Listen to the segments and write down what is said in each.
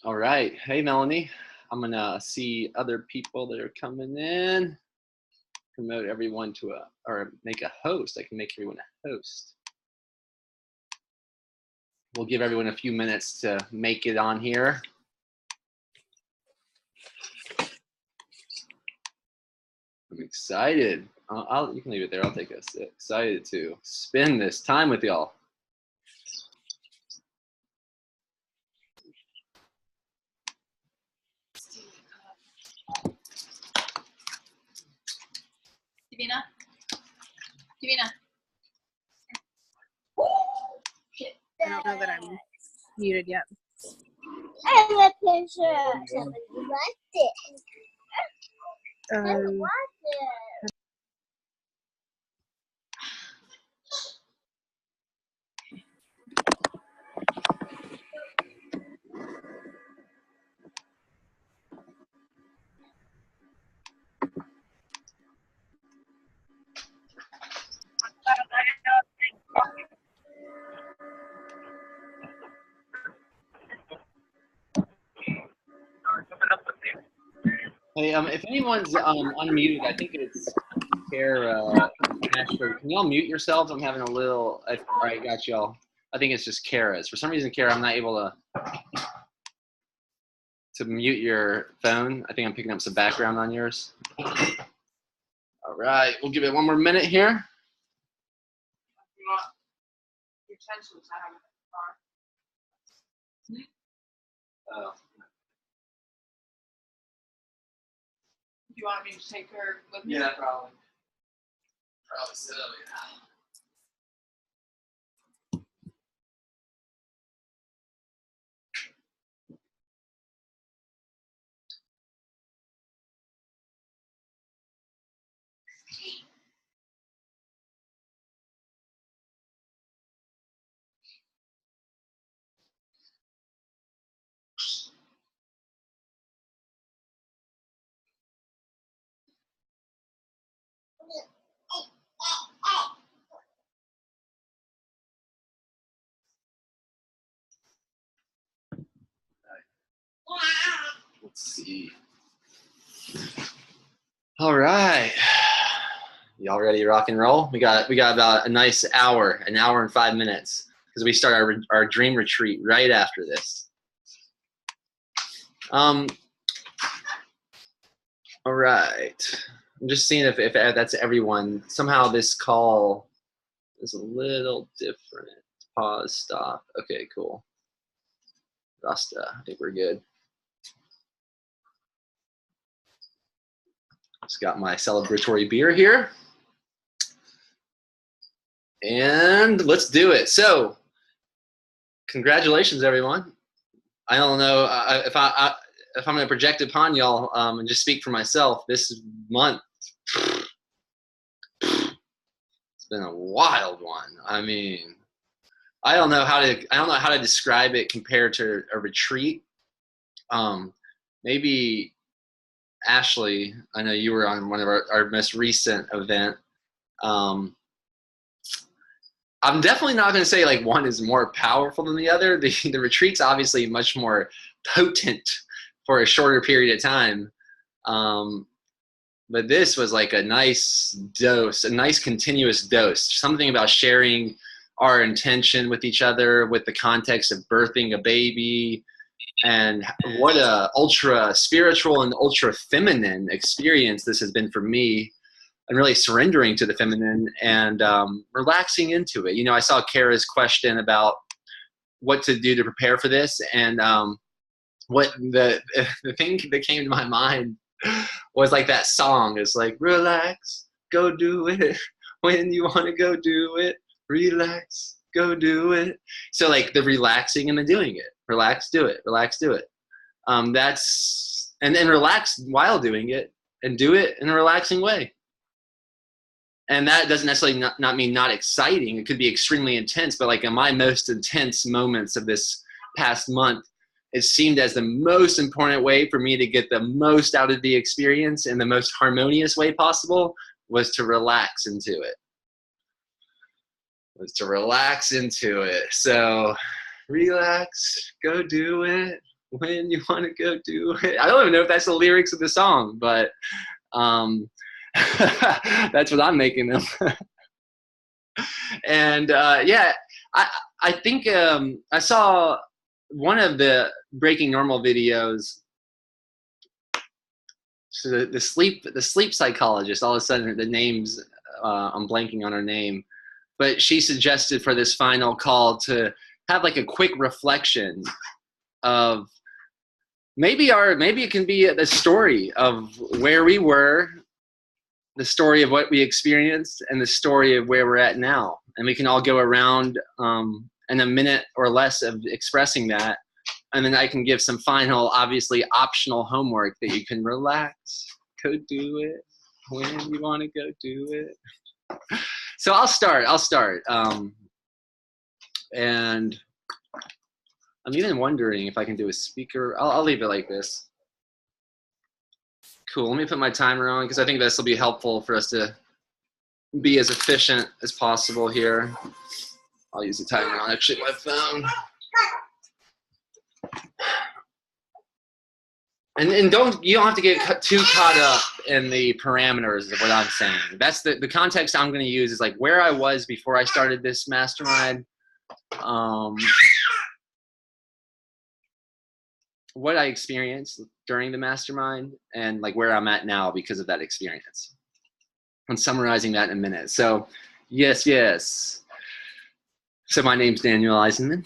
All right. Hey, Melanie. I'm going to see other people that are coming in. Promote everyone to or make a host. I can make everyone a host. We'll give everyone a few minutes to make it on here. I'm excited. You can leave it there. I'll take us. Excited to spend this time with y'all. Divina? Divina? I don't know that I'm muted yet. I have a picture. Somebody liked it. I want it. Hey, if anyone's unmuted, I think it's Kara, Ashley. Can y'all mute yourselves? I'm having a little. All right, got y'all. I think it's just Kara's. For some reason, Kara, I'm not able to mute your phone. I think I'm picking up some background on yours. All right, we'll give it one more minute here. Oh. Do you want me to take her with me? Yeah, probably. Probably so, yeah. Let's see. All right. Y'all ready to rock and roll? We got about a nice hour, an hour and 5 minutes, because we start our dream retreat right after this. All right. I'm just seeing if that's everyone. Somehow this call is a little different. Pause, stop. Okay, cool. Rasta, I think we're good. Just got my celebratory beer here. And let's do it. So, congratulations, everyone. I don't know if I'm going to project upon y'all and just speak for myself. This month, it's been a wild one. I mean, I don't know how to describe it compared to a retreat. Maybe Ashley, I know you were on one of our most recent event. I'm definitely not going to say like one is more powerful than the other. The retreat's obviously much more potent for a shorter period of time. But this was like a nice dose, a nice continuous dose. Something about sharing our intention with each other with the context of birthing a baby, and what a ultra spiritual and ultra feminine experience this has been for me. And really surrendering to the feminine and relaxing into it. You know, I saw Kara's question about what to do to prepare for this, and what the thing that came to my mind was like that song. It's like, relax, go do it. When you want to go do it, relax, go do it. So like the relaxing and the doing it. Relax, do it. Relax, do it. That's and then relax while doing it, and do it in a relaxing way. And that doesn't necessarily not mean not exciting. It could be extremely intense, but like in my most intense moments of this past month, it seemed as the most important way for me to get the most out of the experience in the most harmonious way possible was to relax into it. So relax, go do it. when you want to go do it. I don't even know if that's the lyrics of the song, but that's what I'm making them. And yeah, I think I saw one of the Breaking Normal videos. So the sleep psychologist, all of a sudden the names, I'm blanking on her name, but she suggested for this final call to have like a quick reflection of maybe it can be the story of where we were, the story of what we experienced, and the story of where we're at now. And we can all go around in a minute or less of expressing that. And then I can give some final, obviously optional homework that you can relax, go do it when you want to go do it. So I'll start. And I'm even wondering if I can do a speaker. I'll leave it like this. Cool, let me put my timer on because I think this will be helpful for us to be as efficient as possible here. I'll use the timer on actually my phone. And you don't have to get too caught up in the parameters of what I'm saying. That's the context I'm going to use is like where I was before I started this mastermind. What I experienced during the mastermind and like where I'm at now because of that experience. I'm summarizing that in a minute. So yes. So my name's Daniel Eisenman,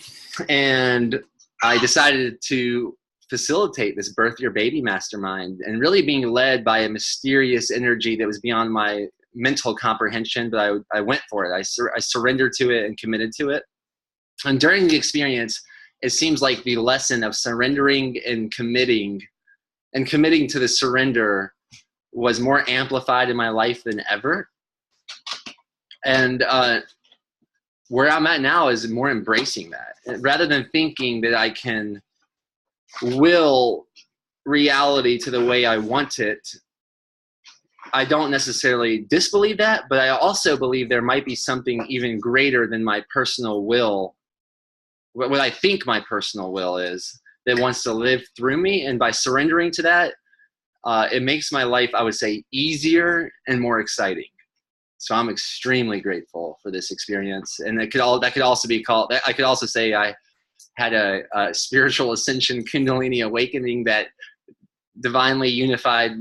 and I decided to facilitate this Birth Your Baby mastermind, and really being led by a mysterious energy that was beyond my mental comprehension, but I went for it. I surrendered to it and committed to it. And during the experience, it seems like the lesson of surrendering and committing to the surrender was more amplified in my life than ever. And where I'm at now is more embracing that. Rather than thinking that I can will reality to the way I want it, I don't necessarily disbelieve that, but I also believe there might be something even greater than my personal will, what I think my personal will is, that wants to live through me. And by surrendering to that, it makes my life, I would say, easier and more exciting. So I'm extremely grateful for this experience. And that could also be called, I could also say I had a spiritual ascension Kundalini awakening that divinely unified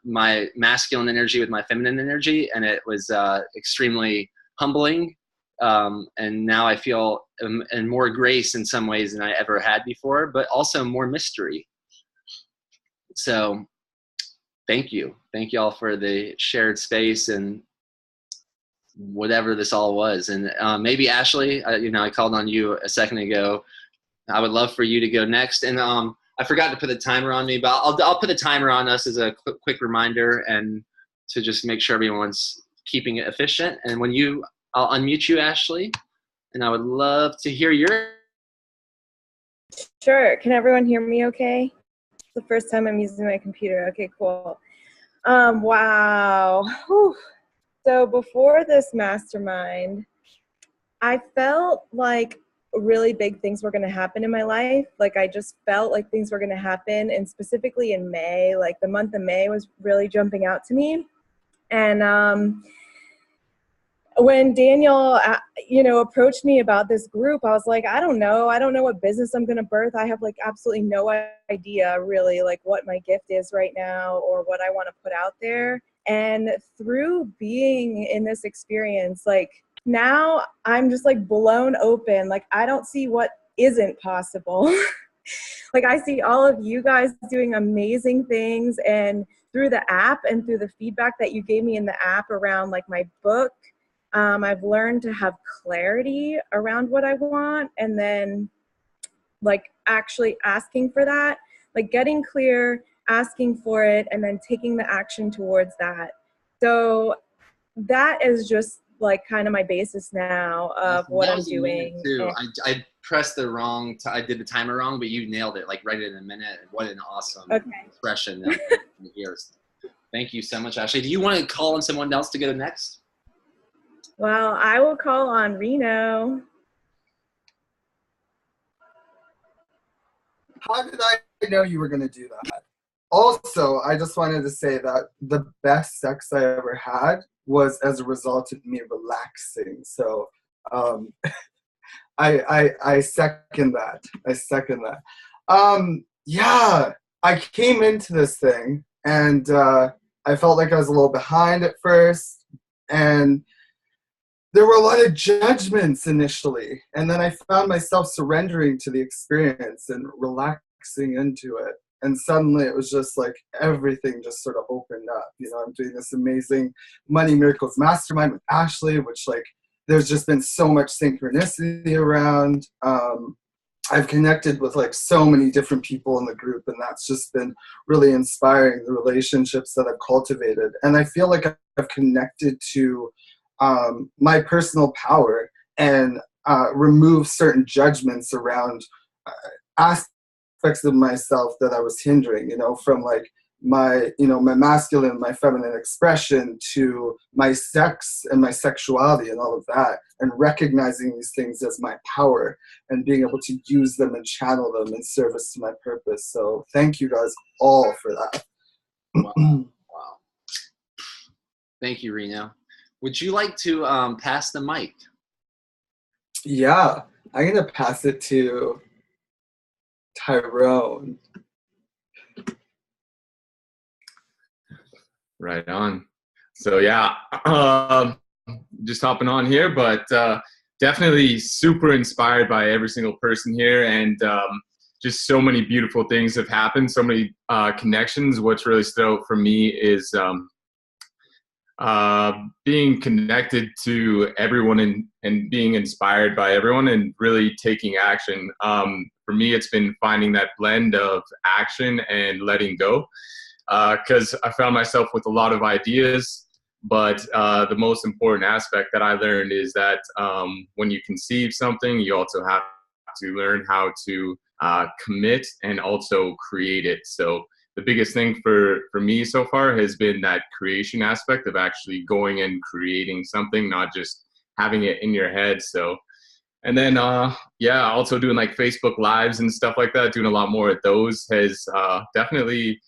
my masculine energy with my feminine energy. And it was extremely humbling. And now I feel in more grace in some ways than I ever had before, but also more mystery. So thank you. Thank you all for the shared space and whatever this all was. And maybe Ashley, I called on you a second ago. I would love for you to go next. And I forgot to put the timer on me, but I'll put a timer on us as a quick reminder and to just make sure everyone's keeping it efficient. And I'll unmute you, Ashley, and I would love to hear your. Sure. Can everyone hear me okay? It's the first time I'm using my computer. Okay, cool. Wow. Whew. So before this mastermind, I felt like really big things were going to happen in my life. Like I just felt like things were going to happen. And specifically in May, like the month of May was really jumping out to me. And when Daniel, approached me about this group, I was like, I don't know what business I'm going to birth. I have like absolutely no idea really like what my gift is right now or what I want to put out there. And through being in this experience, like now I'm just like blown open. Like I don't see what isn't possible. Like I see all of you guys doing amazing things, and through the app and through the feedback that you gave me in the app around like my book, I've learned to have clarity around what I want, and then like actually asking for that, like getting clear, asking for it, and then taking the action towards that. So that is just like kind of my basis now of what I'm doing. Too. I pressed the wrong, I did the timer wrong, but you nailed it like right in a minute. What an awesome expression here. Thank you so much, Ashley. Do you want to call on someone else to go next? Well, I will call on Reno. How did I know you were going to do that? Also, I just wanted to say that the best sex I ever had was as a result of me relaxing. So I second that. I second that. Yeah, I came into this thing and I felt like I was a little behind at first. And there were a lot of judgments initially. And then I found myself surrendering to the experience and relaxing into it. And suddenly it was just like everything just sort of opened up. You know, I'm doing this amazing Money Miracles Mastermind with Ashley, which like there's just been so much synchronicity around. I've connected with like so many different people in the group, and that's just been really inspiring, the relationships that I've cultivated. And I feel like I've connected to my personal power and remove certain judgments around aspects of myself that I was hindering, you know, from like my, you know, my masculine, my feminine expression to my sex and my sexuality and all of that, and recognizing these things as my power and being able to use them and channel them in service to my purpose. So thank you guys all for that. Wow. Wow. Thank you, Reno. Would you like to pass the mic? Yeah, I'm going to pass it to Tyrone. Right on. So yeah, just hopping on here, but definitely super inspired by every single person here, and just so many beautiful things have happened, so many connections. What's really stood out for me is being connected to everyone and being inspired by everyone and really taking action. For me, it's been finding that blend of action and letting go, because I found myself with a lot of ideas, but the most important aspect that I learned is that when you conceive something, you also have to learn how to commit and also create it. So the biggest thing for me so far has been that creation aspect of actually going and creating something, not just having it in your head. So, and then, yeah, also doing like Facebook Lives and stuff like that, doing a lot more of those has definitely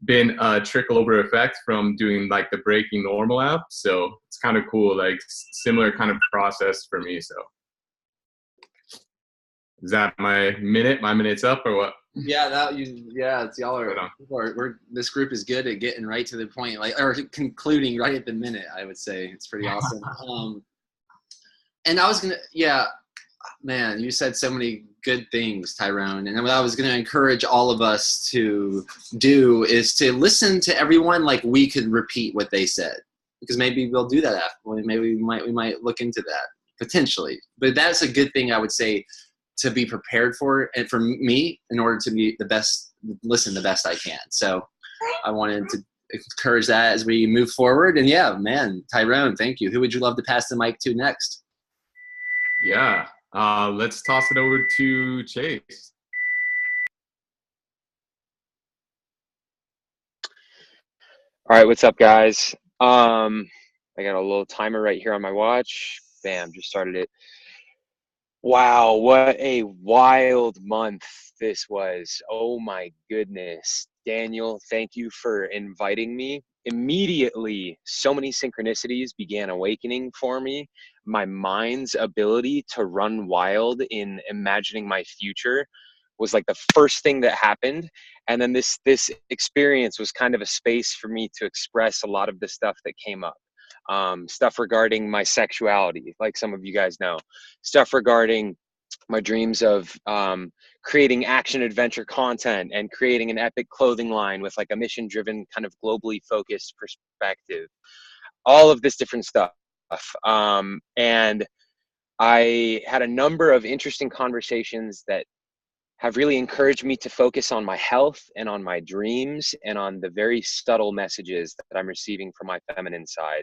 been a trickle over effect from doing like the Breaking Normal app. So it's kind of cool, like similar kind of process for me. So is that my minute? My minute's up or what? Yeah, it's y'all we're this group is good at getting right to the point, like, or concluding right at the minute. I would say it's pretty awesome. And I was gonna, yeah, man, you said so many good things, Tyrone. And what I was gonna encourage all of us to do is to listen to everyone like we could repeat what they said, because maybe we'll do that after. Maybe we might look into that potentially. But that's a good thing, I would say, to be prepared for, and for me, in order to be the best I can. So I wanted to encourage that as we move forward. And yeah, man, Tyrone, thank you. Who would you love to pass the mic to next? Yeah, let's toss it over to Chase. All right, what's up, guys? I got a little timer right here on my watch. Bam, just started it. Wow, what a wild month this was. Oh my goodness. Daniel, thank you for inviting me. Immediately, so many synchronicities began awakening for me. My mind's ability to run wild in imagining my future was like the first thing that happened. And then this experience was kind of a space for me to express a lot of the stuff that came up. Stuff regarding my sexuality, like some of you guys know, stuff regarding my dreams of creating action adventure content and creating an epic clothing line with like a mission driven kind of globally focused perspective, all of this different stuff. And I had a number of interesting conversations that have really encouraged me to focus on my health and on my dreams and on the very subtle messages that I'm receiving from my feminine side.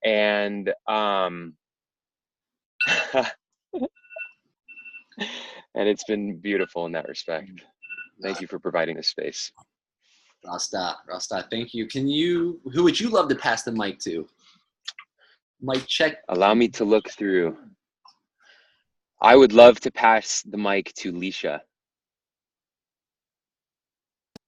And and it's been beautiful in that respect. Thank you for providing this space. Rasta, thank you. Who would you love to pass the mic to? Mic check. Allow me to look through. I would love to pass the mic to Leisha.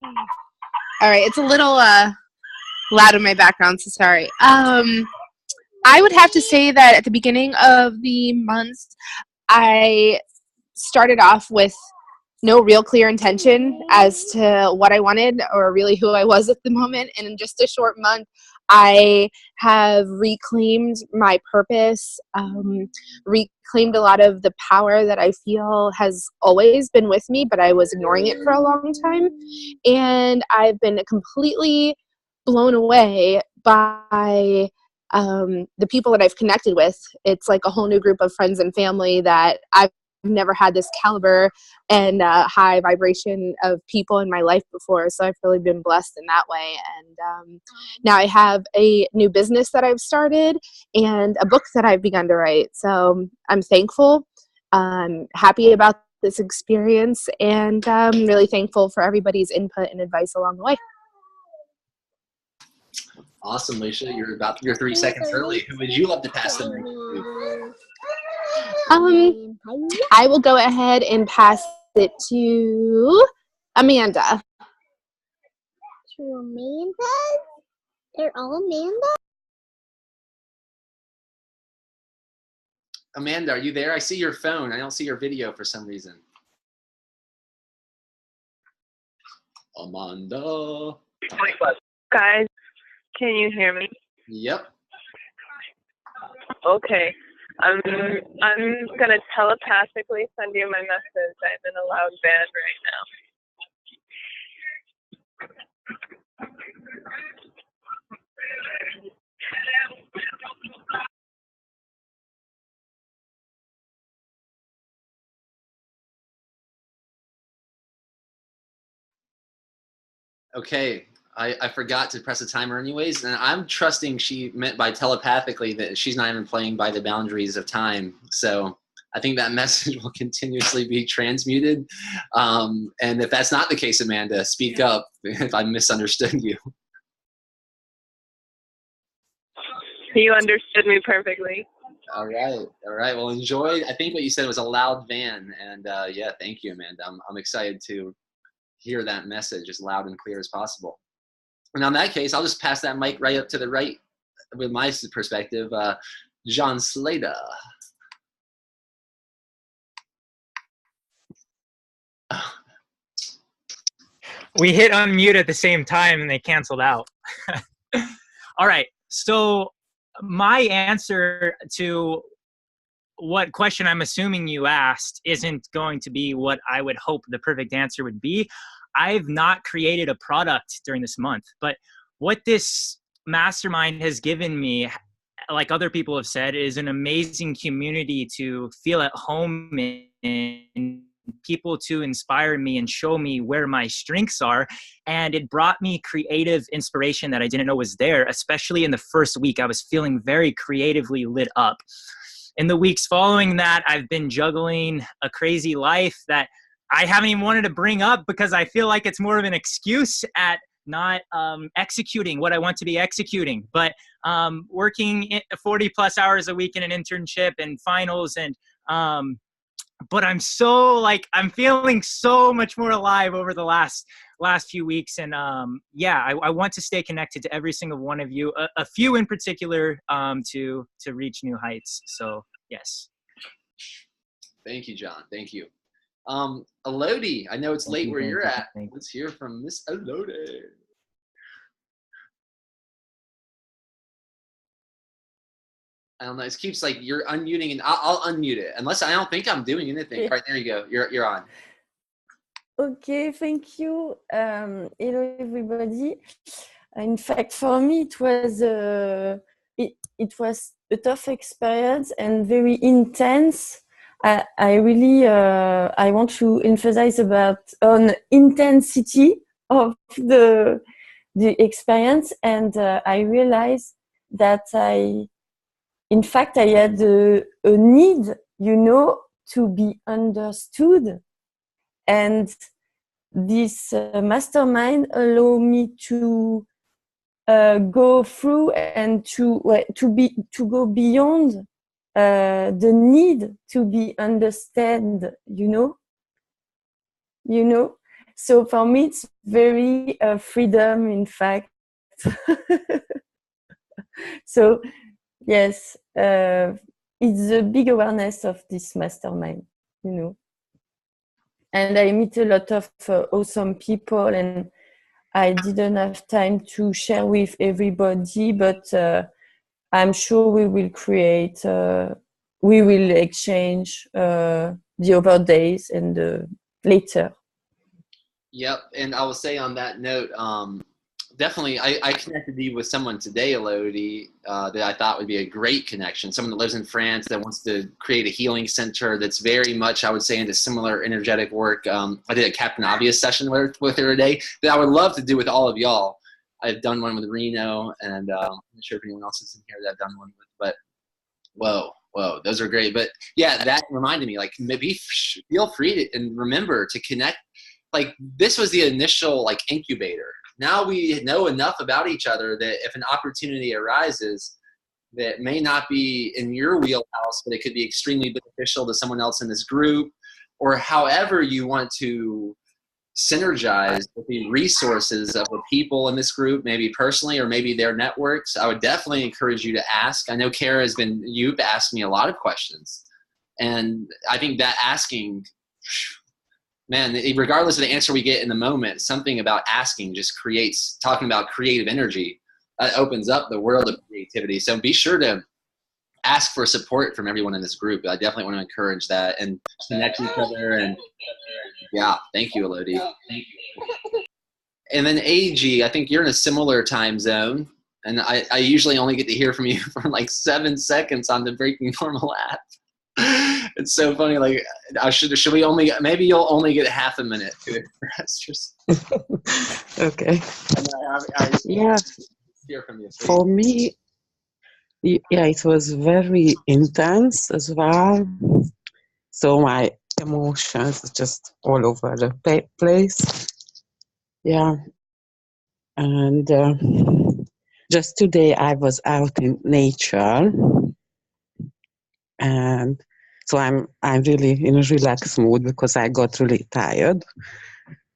All right, it's a little loud in my background, so sorry. I would have to say that at the beginning of the month, I started off with no real clear intention as to what I wanted or really who I was at the moment. And in just a short month, I have reclaimed my purpose, reclaimed a lot of the power that I feel has always been with me, but I was ignoring it for a long time. And I've been completely blown away by the people that I've connected with. It's like a whole new group of friends and family that I've never had this caliber and high vibration of people in my life before. So I've really been blessed in that way. And now I have a new business that I've started and a book that I've begun to write. So I'm thankful, happy about this experience, and I'm really thankful for everybody's input and advice along the way. Awesome, Leisha. You're 3 seconds early. Who would you love to pass the mic to? I will go ahead and pass it to Amanda. To Amanda? They're all Amanda? Amanda, are you there? I see your phone. I don't see your video for some reason. Amanda. Guys, can you hear me? Yep. Okay. I'm gonna telepathically send you my message. I'm in a loud band right now. Okay. I forgot to press the timer anyways, and I'm trusting she meant by telepathically that she's not even playing by the boundaries of time. So I think that message will continuously be transmuted. And if that's not the case, Amanda, speak up if I misunderstood you. You understood me perfectly. All right. Well, enjoy. I think what you said was a loud van, and yeah, thank you, Amanda. I'm excited to hear that message as loud and clear as possible. And in that case, I'll just pass that mic right up to the right with my perspective. John Slater. We hit unmute at the same time and they canceled out. All right. So my answer to what question I'm assuming you asked isn't going to be what I would hope the perfect answer would be. I've not created a product during this month, but what this mastermind has given me, like other people have said, is an amazing community to feel at home in, people to inspire me and show me where my strengths are. And it brought me creative inspiration that I didn't know was there, especially in the first week. I was feeling very creatively lit up. In the weeks following that, I've been juggling a crazy life that I haven't even wanted to bring up because I feel like it's more of an excuse at not executing what I want to be executing. But working 40 plus hours a week in an internship and finals, and but I'm feeling so much more alive over the last few weeks. And yeah, I want to stay connected to every single one of you, a few in particular, to reach new heights. So yes. Thank you, John. Thank you. Elodie, I know it's late where you're at. Let's hear from Miss Elodie. I don't know. It keeps like you're unmuting, and I'll unmute it unless I don't think I'm doing anything. All right, there you go. You're on. Okay, thank you. Hello, everybody. In fact, for me, it was it was a tough experience and very intense. I really I want to emphasize on intensity of the experience, and I realized that in fact, I had a need, to be understood, and this mastermind allowed me to go through and to go beyond the need to be understood, So for me, it's very freedom, in fact. So yes, it's a big awareness of this mastermind, you know. And I meet a lot of awesome people, and I didn't have time to share with everybody, but I'm sure we will create, we will exchange the other days and later. Yep, and I will say on that note, definitely, I connected you with someone today, Elodie, that I thought would be a great connection. Someone that lives in France that wants to create a healing center that's very much, I would say, into similar energetic work. I did a Captain Obvious session with her today that I would love to do with all of y'all. I've done one with Reno, and I'm not sure if anyone else is in here that I've done one with, but whoa, those are great. But yeah, that reminded me, like, maybe feel free to, and remember to connect. Like, this was the initial, like, incubator. Now we know enough about each other that if an opportunity arises that may not be in your wheelhouse, but it could be extremely beneficial to someone else in this group, or however you want to synergize with the resources of the people in this group, maybe personally or maybe their networks, I would definitely encourage you to ask. I know Kara you've asked me a lot of questions, and I think that asking, man, regardless of the answer we get in the moment, something about asking just creates, talking about creative energy, opens up the world of creativity. So be sure to ask for support from everyone in this group. I definitely want to encourage that and connect each other. And yeah, thank you, Elodie. Thank you. And then AG, I think you're in a similar time zone. And I usually only get to hear from you for like 7 seconds on the Breaking Normal app. It's so funny. Like, should we only? Maybe you'll only get half a minute to express yourself. Okay. Yeah. Hear from you, for me, yeah, it was very intense as well. So my emotions just all over the place. Yeah. And just today I was out in nature, and so I'm really in a relaxed mood because I got really tired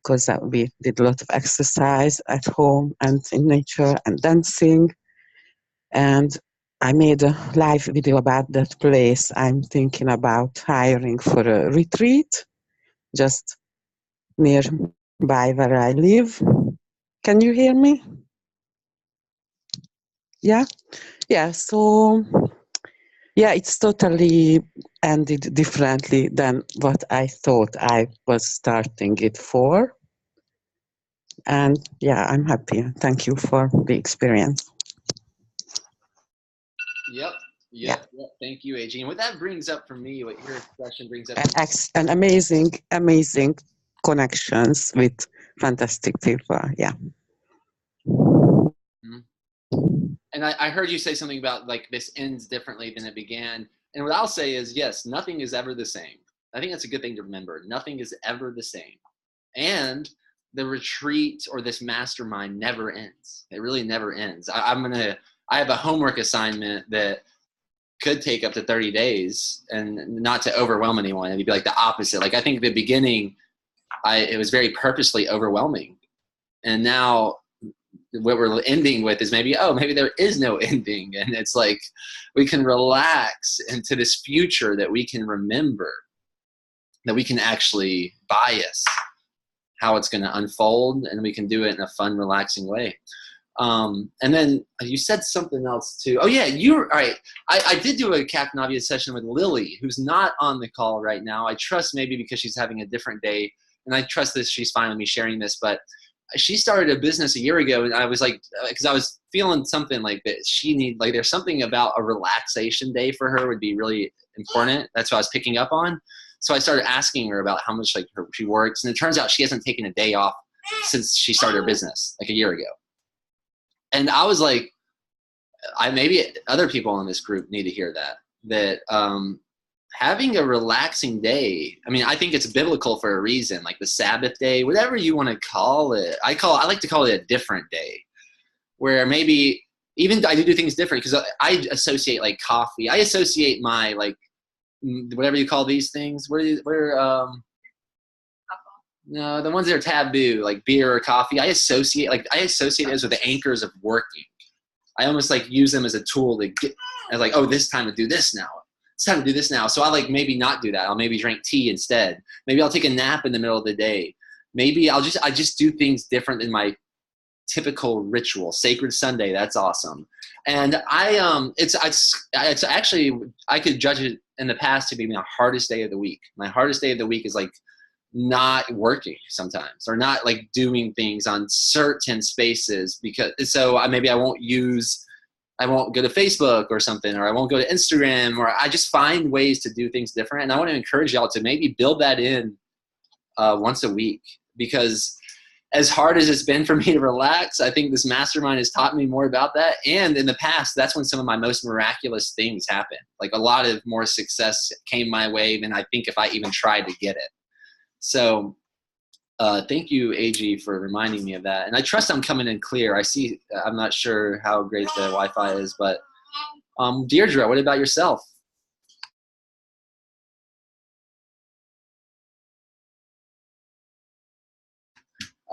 because we did a lot of exercise at home and in nature and dancing. And I made a live video about that place. I'm thinking about hiring for a retreat just nearby where I live. Can you hear me? Yeah? Yeah, so yeah, it's totally ended differently than what I thought I was starting it for. And yeah, I'm happy. Thank you for the experience. Yep. Thank you, AG. And what that brings up for me, what your expression brings up, and amazing connections with fantastic people. Yeah. And I heard you say something about like this ends differently than it began. And what I'll say is, yes, nothing is ever the same. I think that's a good thing to remember. Nothing is ever the same. And the retreat or this mastermind never ends. It really never ends. I have a homework assignment that could take up to 30 days, and not to overwhelm anyone. It'd be like the opposite. Like, I think at the beginning, it was very purposely overwhelming. And now what we're ending with is maybe there is no ending. And it's like, we can relax into this future that we can remember, that we can actually bias how it's going to unfold, and we can do it in a fun, relaxing way. And then you said something else too. Oh yeah, all right. I did do a Captain Obvious session with Lily, who's not on the call right now. I trust maybe because she's having a different day, and I trust that she's fine with me sharing this, but she started a business a year ago, and I was like, because I was feeling something like that there's something about a relaxation day for her would be really important. That's what I was picking up on. So I started asking her about how much she works, and it turns out she hasn't taken a day off since she started her business like a year ago. And I was like, maybe other people in this group need to hear that having a relaxing day, I mean, I think it's biblical for a reason, like the Sabbath day, whatever you want to call it. I like to call it a different day, where maybe even I do things different, because I associate like coffee. I associate my, like, whatever you call these things. No, the ones that are taboo, like beer or coffee, I associate those with the anchors of working. I almost like use them as a tool to get, I was like, oh, this time to do this now. It's time to do this now. So I like maybe not do that. I'll maybe drink tea instead. Maybe I'll take a nap in the middle of the day. Maybe I just do things different than my typical ritual. Sacred Sunday, that's awesome. And it's actually, I could judge it in the past to be my hardest day of the week. My hardest day of the week is like not working sometimes, or not like doing things on certain spaces, because maybe I won't go to Facebook or something, or I won't go to Instagram, or I just find ways to do things different. And I want to encourage y'all to maybe build that in once a week, because as hard as it's been for me to relax, I think this mastermind has taught me more about that. And in the past, that's when some of my most miraculous things happened. Like a lot of more success came my way than I think if I even tried to get it. So thank you, AG, for reminding me of that. And I trust I'm coming in clear. I'm not sure how great the Wi-Fi is, but Deirdre, what about yourself?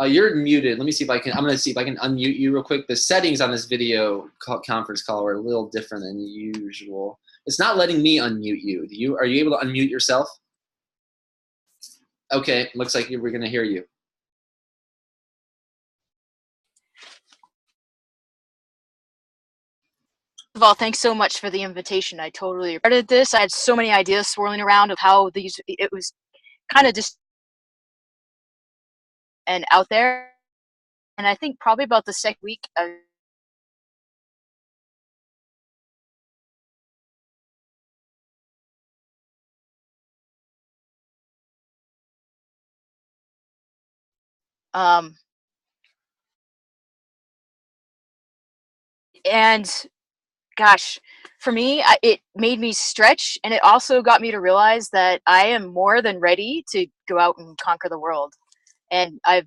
You're muted. Let me see if I'm going to see if I can unmute you real quick. The settings on this video conference call are a little different than usual. It's not letting me unmute you. Are you able to unmute yourself? Okay, looks like we're going to hear you. First of all, thanks so much for the invitation. I totally regretted this. I had so many ideas swirling around of how it was kind of just and out there. And I think probably about the second week of and gosh, for me, it made me stretch, and it also got me to realize that I am more than ready to go out and conquer the world. And I've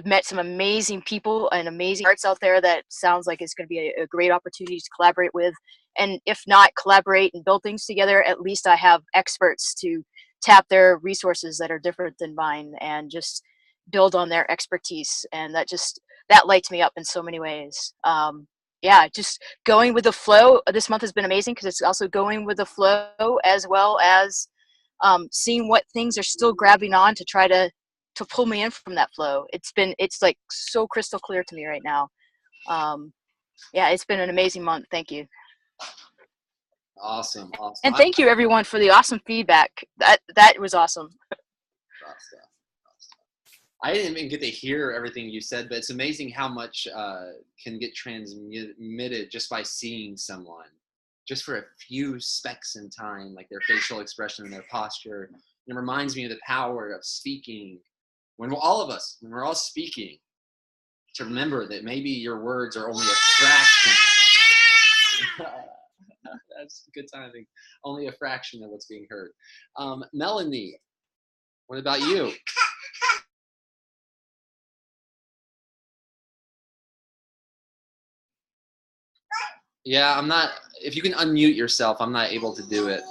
met some amazing people and amazing arts out there that sounds like it's going to be a great opportunity to collaborate with. And if not collaborate and build things together, at least I have experts to tap their resources that are different than mine and just build on their expertise. And that lights me up in so many ways. Yeah, just going with the flow. This month has been amazing because it's also going with the flow, as well as seeing what things are still grabbing on to try to pull me in from that flow. It's like so crystal clear to me right now. Yeah, it's been an amazing month. Thank you. Awesome. And thank you everyone for the awesome feedback. That was awesome. I didn't even get to hear everything you said, but it's amazing how much can get transmitted just by seeing someone, just for a few specks in time, like their facial expression and their posture. And it reminds me of the power of speaking. When we're all speaking, to remember that maybe your words are only a fraction. That's good timing. Only a fraction of what's being heard. Melanie, what about you? Yeah, I'm not, if you can unmute yourself, I'm not able to do it.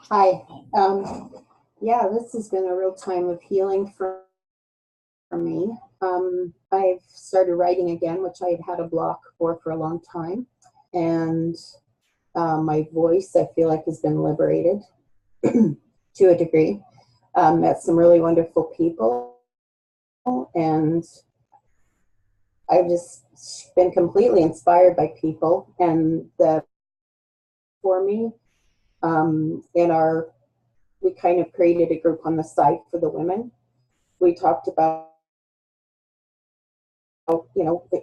Hi. Yeah, this has been a real time of healing for me. I've started writing again, which I had a block for a long time. And my voice, I feel like, has been liberated to a degree. Met some really wonderful people. And I've just been completely inspired by people. And for me, we kind of created a group on the side for the women. We talked about,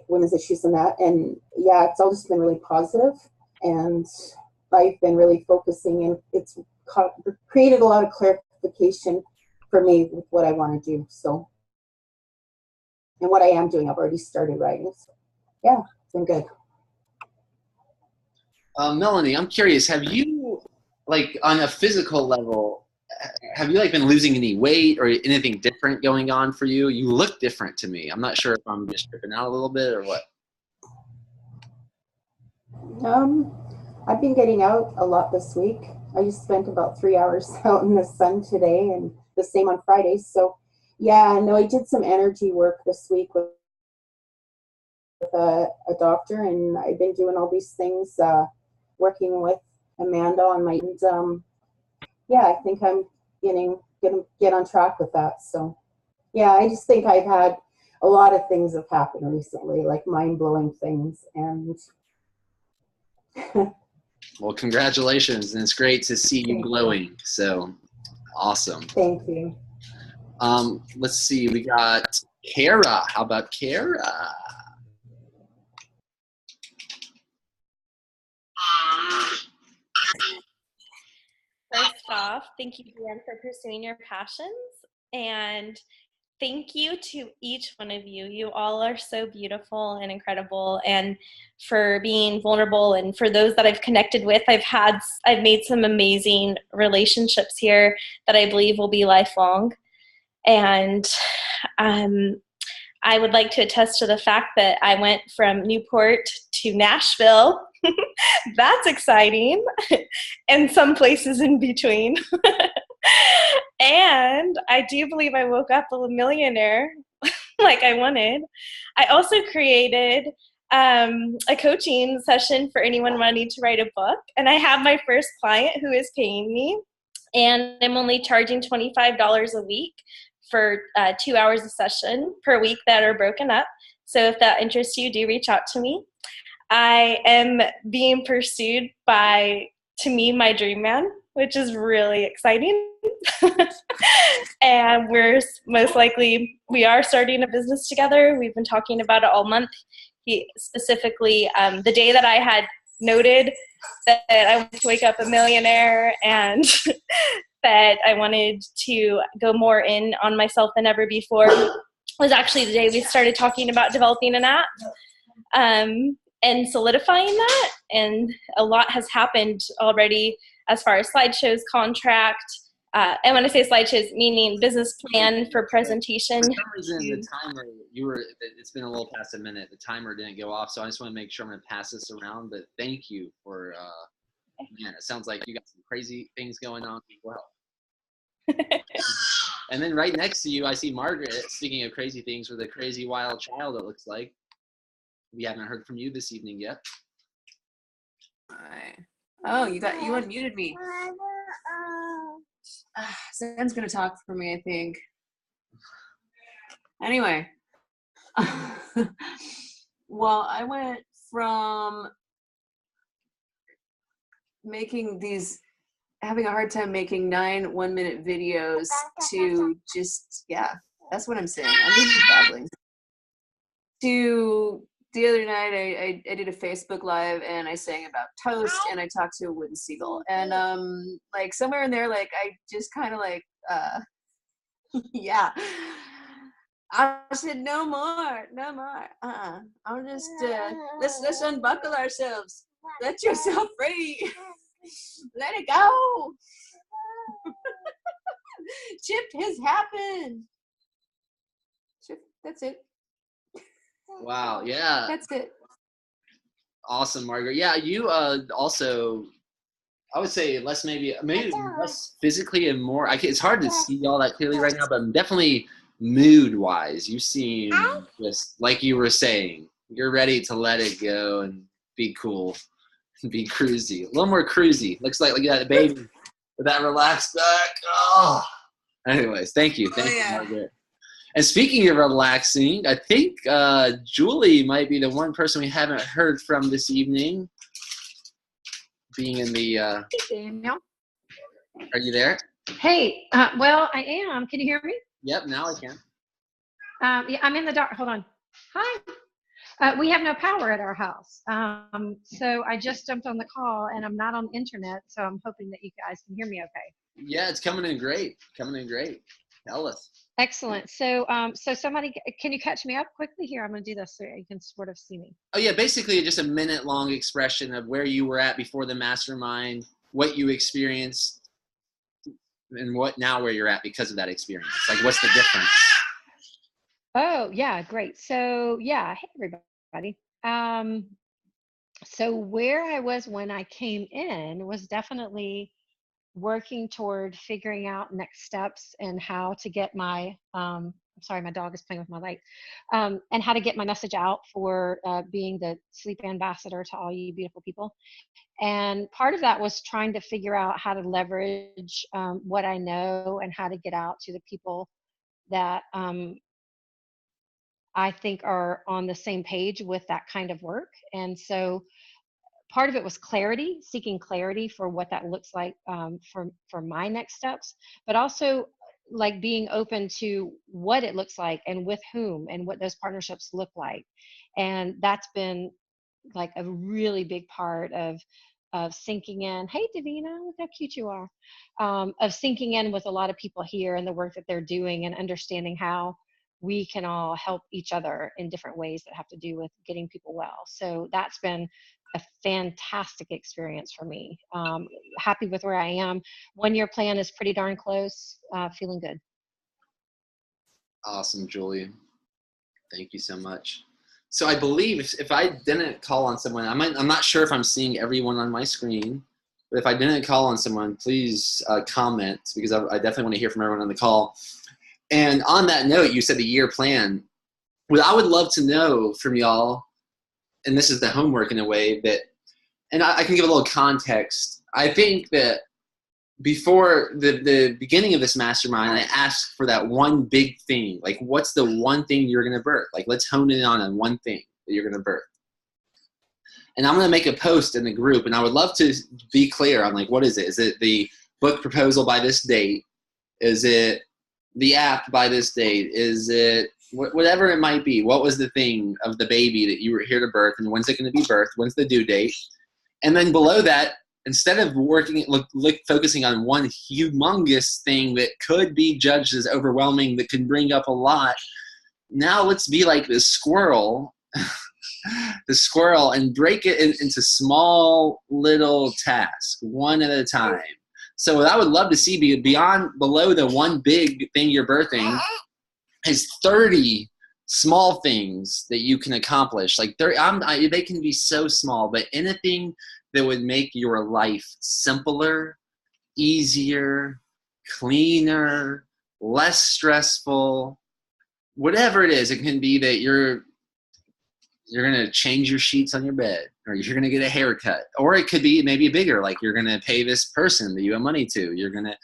women's issues and that. And yeah, it's all just been really positive. And I've been really focusing, and it's created a lot of clarification for me with what I want to do. So, and what I am doing, I've already started writing. So, yeah, it's been good. Melanie, I'm curious, have you, like, on a physical level, have you, like, been losing any weight or anything different going on for you? You look different to me. I'm not sure if I'm just tripping out a little bit or what. I've been getting out a lot this week. I just spent about 3 hours out in the sun today, and the same on Fridays. So yeah, no, I did some energy work this week with a doctor, and I've been doing all these things, working with Amanda on my, and yeah, I think I'm gonna get on track with that. So yeah, I just think I've had a lot of things have happened recently, like mind-blowing things, and Well, congratulations, and it's great to see you glowing. So awesome. Thank you. Let's see, we got Kara. How about Kara? First off, thank you, Dan, for pursuing your passions. And thank you to each one of you. You all are so beautiful and incredible, and for being vulnerable. And for those that I've connected with, I've made some amazing relationships here that I believe will be lifelong. And I would like to attest to the fact that I went from Newport to Nashville. That's exciting. And some places in between. And I do believe I woke up a millionaire like I wanted. I also created a coaching session for anyone wanting to write a book. And I have my first client who is paying me. And I'm only charging $25 a week for 2 hours a session per week that are broken up. So if that interests you, do reach out to me. I am being pursued by, to me, my dream man, which is really exciting. And we are starting a business together. We've been talking about it all month. He specifically, the day that I had noted that I wanted to wake up a millionaire and that I wanted to go more in on myself than ever before, was actually the day we started talking about developing an app. And solidifying that, and a lot has happened already as far as slideshows, contract, and when I say slideshows, meaning business plan for presentation. For some reason, the timer, it's been a little past a minute, the timer didn't go off, so I just want to make sure I'm going to pass this around, but thank you for, man, it sounds like you got some crazy things going on as well. And then right next to you, I see Margaret, speaking of crazy things, with a crazy wild child, it looks like. We haven't heard from you this evening yet. Hi. Oh, you unmuted me. Sam's gonna talk for me, I think. Anyway, well, I went from having a hard time making 9 one-minute videos to just, yeah, that's what I'm saying. I'm just babbling. To the other night, I did a Facebook Live, and I sang about toast, and I talked to a wooden seagull. And like somewhere in there, like I just kind of like, yeah. I said, no more. I'm just, let's unbuckle ourselves. Let yourself free. Let it go. Chip has happened. Chip, that's it. Wow, yeah. That's it. Awesome, Margaret. Yeah, you also, I would say maybe less physically and more, it's hard to see all that clearly right now, but definitely mood-wise, you seem just, like you were saying, you're ready to let it go and be cool, and be cruisy. A little more cruisy. Looks like you got a baby with that relaxed back. Oh. Anyways, thank you. Thank you, Margaret. And speaking of relaxing, I think Julie might be the one person we haven't heard from this evening. Being in the... Hey, Daniel. Are you there? Hey, well, I am. Can you hear me? Yep, now I can. Yeah, I'm in the dark. Hold on. Hi. We have no power at our house. So I just jumped on the call, and I'm not on the internet, so I'm hoping that you guys can hear me okay. Yeah, it's coming in great. Tell us. Excellent. So, somebody, can you catch me up quickly here? I'm going to do this so you can sort of see me. Oh yeah, basically just a minute-long expression of where you were at before the mastermind, what you experienced, and where you're at because of that experience. Like, what's the difference? Oh yeah, great. So yeah, hey everybody. So where I was when I came in was definitely working toward figuring out next steps and how to get my I'm sorry, my dog is playing with my light, and how to get my message out for being the sleep ambassador to all you beautiful people. And part of that was trying to figure out how to leverage what I know and how to get out to the people that I think are on the same page with that kind of work. And so part of it was clarity, seeking clarity for what that looks like for my next steps, but also like being open to what it looks like and with whom and what those partnerships look like. And that's been like a really big part of sinking in. Hey, Davina, look how cute you are. Of sinking in with a lot of people here and the work that they're doing and understanding how we can all help each other in different ways that have to do with getting people well. So that's been a fantastic experience for me. Happy with where I am. 1 year plan is pretty darn close. Feeling good. Awesome, Julie. Thank you so much. So I believe if I didn't call on someone, I'm not sure if I'm seeing everyone on my screen, but if I didn't call on someone, please comment, because I definitely want to hear from everyone on the call. And on that note, you said the year plan. What I would love to know from y'all, and this is the homework in a way that, and I can give a little context. I think that before the beginning of this mastermind, I asked for that one big thing. Like, what's the one thing you're going to birth? Like, let's hone in on one thing that you're going to birth. And I'm going to make a post in the group, and I would love to be clear on, like, what is it? Is it the book proposal by this date? Is it the app by this date? Is it whatever it might be? What was the thing of the baby that you were here to birth, and when's it going to be birthed? When's the due date? And then below that, instead of focusing on one humongous thing that could be judged as overwhelming, that can bring up a lot, now let's be like this squirrel, and break it into small little tasks, one at a time. So what I would love to see below the one big thing you're birthing is 30 small things that you can accomplish. Like 30, they can be so small, but anything that would make your life simpler, easier, cleaner, less stressful, whatever it is. It can be that you're going to change your sheets on your bed, or you're going to get a haircut, or it could be maybe bigger, like you're going to pay this person that you have money to. You're going to,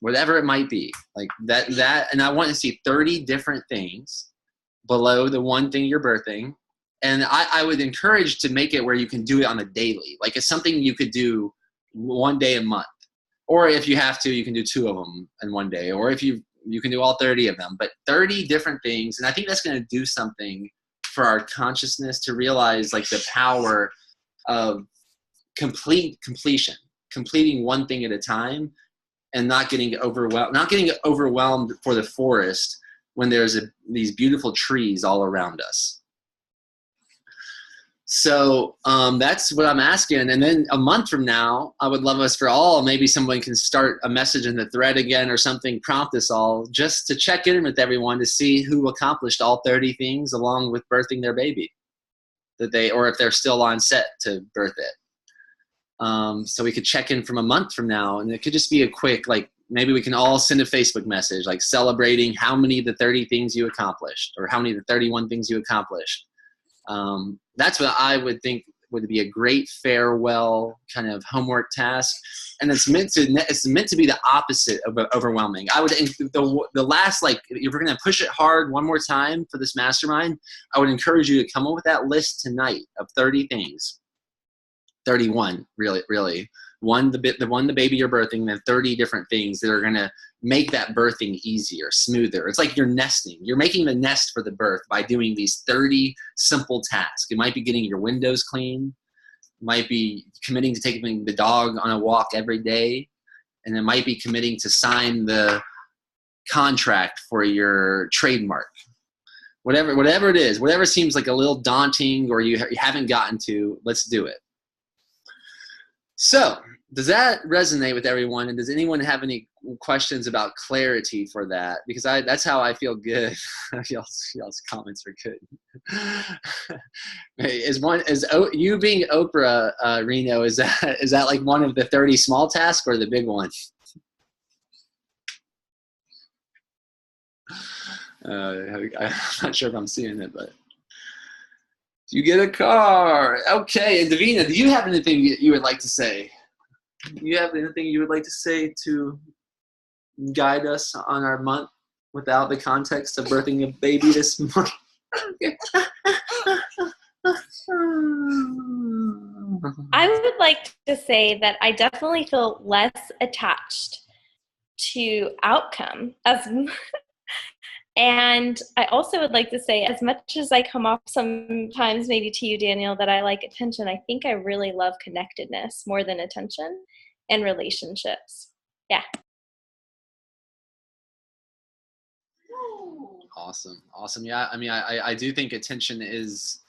whatever it might be, like that. And I want to see 30 different things below the one thing you're birthing. And I would encourage to make it where you can do it on a daily. Like, it's something you could do one day a month. Or if you have to, you can do 2 of them in one day. Or if you can do all 30 of them. But 30 different things. And I think that's going to do something for our consciousness, to realize, like, the power of completion. Completing one thing at a time, and not getting overwhelmed for the forest when there's these beautiful trees all around us. So that's what I'm asking. And then a month from now, I would love us for all, maybe someone can start a message in the thread again or something, prompt us all just to check in with everyone to see who accomplished all 30 things along with birthing their baby, or if they're still on set to birth it. So we could check in from a month from now, and it could just be a quick, like, maybe we can all send a Facebook message, like, celebrating how many of the 30 things you accomplished, or how many of the 31 things you accomplished. That's what I would think would be a great farewell kind of homework task. And it's meant to be the opposite of overwhelming. I would, the last, like, if we're going to push it hard one more time for this mastermind, I would encourage you to come up with that list tonight of 30 things. 31, really. The baby you're birthing, then 30 different things that are going to make that birthing easier, smoother. It's like you're nesting. You're making the nest for the birth by doing these 30 simple tasks. It might be getting your windows clean. It might be committing to taking the dog on a walk every day. And it might be committing to sign the contract for your trademark. Whatever it is, whatever seems like a little daunting or you haven't gotten to, let's do it. So, does that resonate with everyone? And does anyone have any questions about clarity for that? Because that's how I feel good. Y'all's comments are good. You being Oprah, Reno, is that like one of the 30 small tasks or the big one? I'm not sure if I'm seeing it, but you get a car. Okay, and Davina, do you have anything you would like to say? Do you have anything you would like to say to guide us on our month without the context of birthing a baby this month? I would like to say that I definitely feel less attached to outcome and I also would like to say, as much as I come off sometimes maybe to you, Daniel, that I like attention, I think I really love connectedness more than attention and relationships. Yeah. Awesome. Yeah, I mean, I do think attention is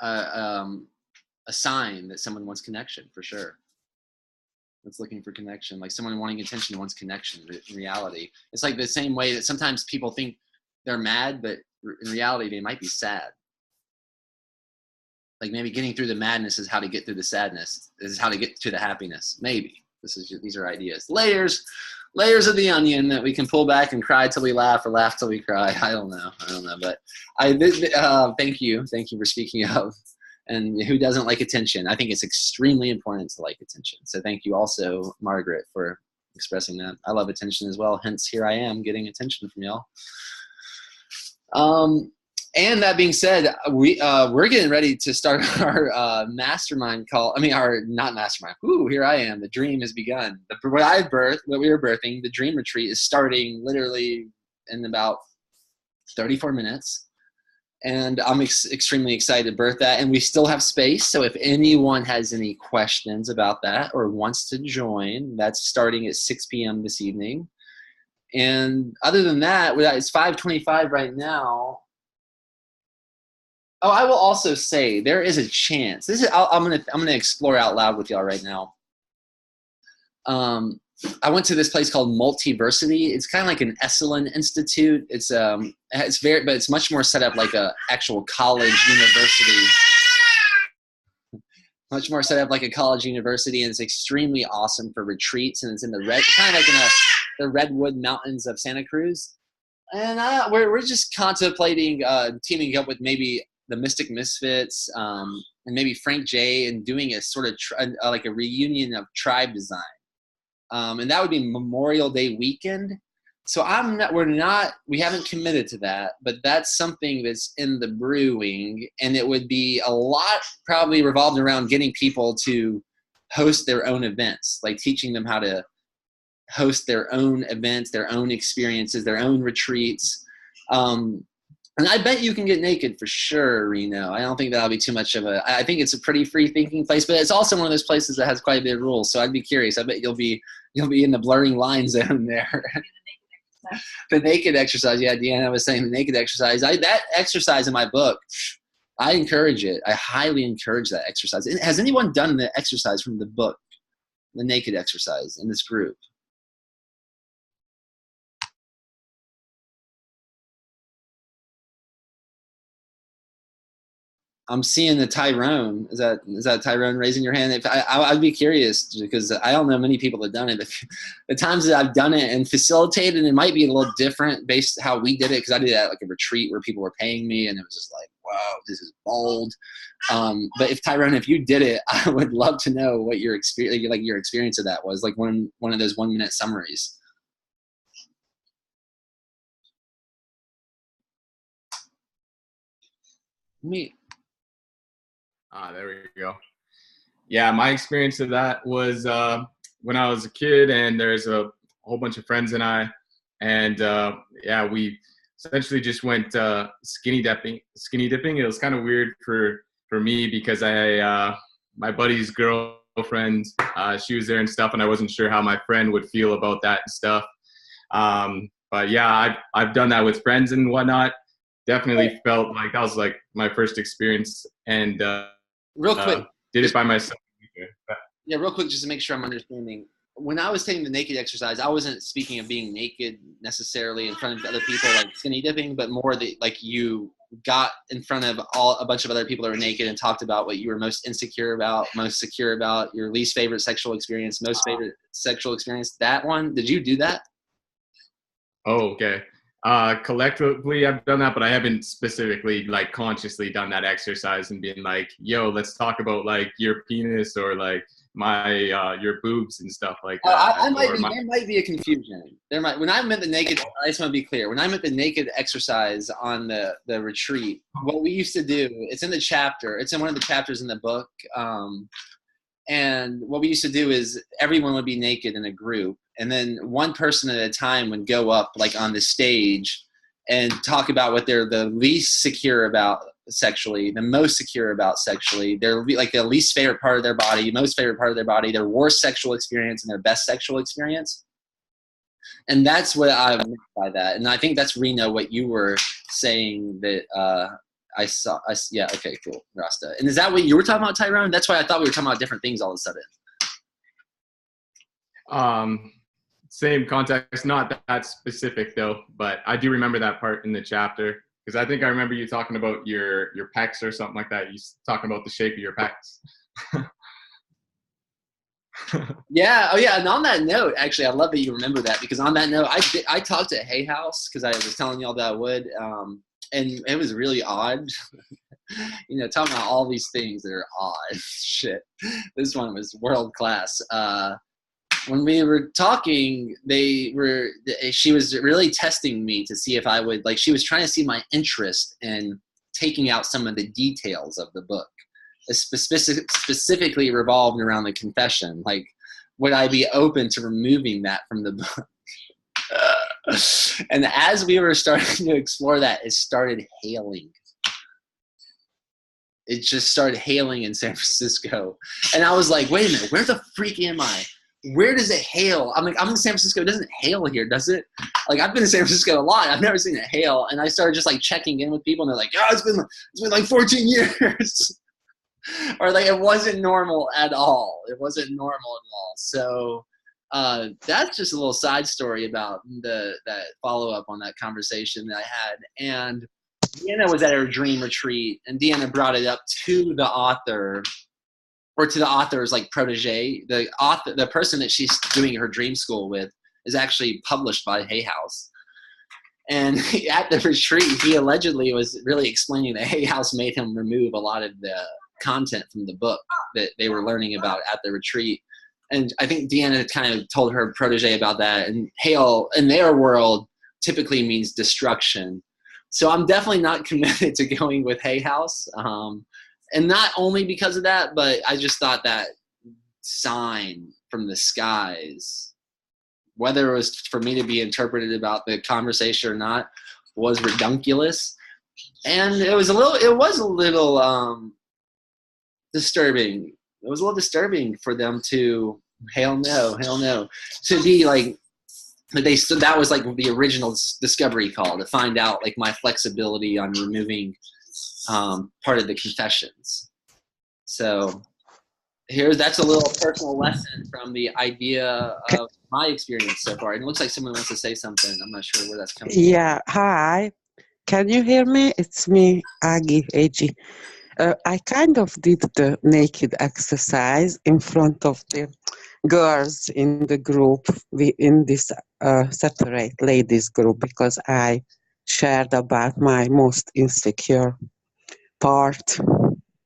a sign that someone wants connection, for sure. That's looking for connection, like someone wanting attention wants connection. In reality, it's like the same way that sometimes people think they're mad, but in reality they might be sad. Like maybe getting through the madness is how to get through the sadness, is how to get to the happiness. Maybe these are ideas, layers of the onion that we can pull back and cry till we laugh or laugh till we cry. I don't know, but thank you for speaking up. And who doesn't like attention? I think it's extremely important to like attention. So thank you also, Margaret, for expressing that. I love attention as well. Hence, here I am getting attention from y'all. And that being said, we're getting ready to start our mastermind call. I mean, not mastermind. Ooh, here I am. The dream has begun. What we were birthing, the dream retreat is starting literally in about 34 minutes. And I'm extremely excited to birth that. And we still have space. So if anyone has any questions about that or wants to join, that's starting at 6 p.m. this evening. And other than that, it's 5:25 right now. Oh, I will also say there is a chance. I'm gonna explore out loud with y'all right now. I went to this place called Multiversity. It's kind of like an Esalen Institute. But it's much more set up like a actual college university. Much more set up like a college university, and it's extremely awesome for retreats. And it's in kind of like in the Redwood Mountains of Santa Cruz. And we're just contemplating teaming up with maybe the Mystic Misfits and maybe Frank J. and doing a sort of like a reunion of tribe design. And that would be Memorial Day weekend. So we haven't committed to that, but that's something that's in the brewing, and it would be a lot probably revolved around getting people to host their own events, like teaching them how to host their own events, their own experiences, their own retreats. And I bet you can get naked for sure, Reno. I don't think that'll be too much I think it's a pretty free-thinking place, but it's also one of those places that has quite a bit of rules. So I'd be curious. I bet you'll be in the blurring line zone there. The naked exercise. Yeah, Deanna was saying the naked exercise. That exercise in my book, I encourage it. I highly encourage that exercise. Has anyone done the exercise from the book, the naked exercise, in this group? I'm seeing the Tyrone. Is that Tyrone raising your hand? I'd be curious because I don't know many people that have done it. But the times that I've done it and facilitated, it might be a little different based how we did it, because I did it at like a retreat where people were paying me, and it was just like, wow, this is bold. But if Tyrone, if you did it, I would love to know what your experience of that was, like one of those 1-minute summaries. Me. There we go. Yeah, my experience of that was when I was a kid, and there's a whole bunch of friends and I, and we essentially just went skinny dipping. It was kind of weird for me because my buddy's girlfriend, she was there and stuff, and I wasn't sure how my friend would feel about that and stuff. But yeah, I've done that with friends and whatnot. Definitely felt like that was like my first experience, and real quick, did it by myself. Yeah, real quick, just to make sure I'm understanding. When I was taking the naked exercise, I wasn't speaking of being naked necessarily in front of other people, like skinny dipping, but more that like you got in front of a bunch of other people that were naked and talked about what you were most insecure about, most secure about, your least favorite sexual experience, most favorite sexual experience. That one, did you do that? Oh, okay. Collectively, I've done that, but I haven't specifically, like, consciously done that exercise and been like, yo, let's talk about, like, your penis or, like, your boobs and stuff like that. There might be a confusion. When I meant the naked, I just want to be clear. When I meant the naked exercise on the retreat, what we used to do, it's in the chapter. It's in one of the chapters in the book. And what we used to do is everyone would be naked in a group. And then one person at a time would go up like on the stage and talk about what they're the least secure about sexually, the most secure about sexually, their like the least favorite part of their body, most favorite part of their body, their worst sexual experience and their best sexual experience. And that's what I meant by that. And I think that's, Reno, what you were saying that yeah, okay, cool, Rasta. And is that what you were talking about, Tyrone? That's why I thought we were talking about different things all of a sudden. Same context, not that specific though, but I do remember that part in the chapter because I think I remember you talking about your pecs or something like that. You talking about the shape of your pecs. Yeah. Oh, yeah. And on that note, actually, I love that you remember that because on that note, I talked to Hay House because I was telling y'all that I would, and it was really odd. You know, talking about all these things that are odd. Shit. This one was world class. When we were talking, she was really testing me to see if I would, like, she was trying to see my interest in taking out some of the details of the book, specifically revolved around the confession. Like, would I be open to removing that from the book? And as we were starting to explore that, it started hailing. It just started hailing in San Francisco. And I was like, wait a minute, where the freak am I? Where does it hail? I'm like, I'm in San Francisco. It doesn't hail here, does it? Like, I've been in San Francisco a lot. I've never seen it hail. And I started just like checking in with people, and they're like, "Oh, it's been like 14 years," or like it wasn't normal at all. It wasn't normal at all. So that's just a little side story about that follow up on that conversation that I had. And Deanna was at her dream retreat, and Deanna brought it up to the author. Or to the author's like protege. The author, the person that she's doing her dream school with, is actually published by Hay House. And at the retreat, he allegedly was really explaining that Hay House made him remove a lot of the content from the book that they were learning about at the retreat. And I think Deanna kind of told her protege about that. And hail in their world typically means destruction. So I'm definitely not committed to going with Hay House. And not only because of that, but I just thought that sign from the skies, whether it was for me to be interpreted about the conversation or not, was redunculous. And it was a little disturbing. It was a little disturbing for them to, hell no, to be like, that was like the original discovery call, to find out like my flexibility on removing part of the confessions. So that's a little personal lesson from the idea of my experience so far. And it looks like someone wants to say something. I'm not sure where that's coming from. Yeah, hi. Can you hear me? It's me, Agi. I kind of did the naked exercise in front of the girls in the group, in this separate ladies group, because I shared about my most insecure part.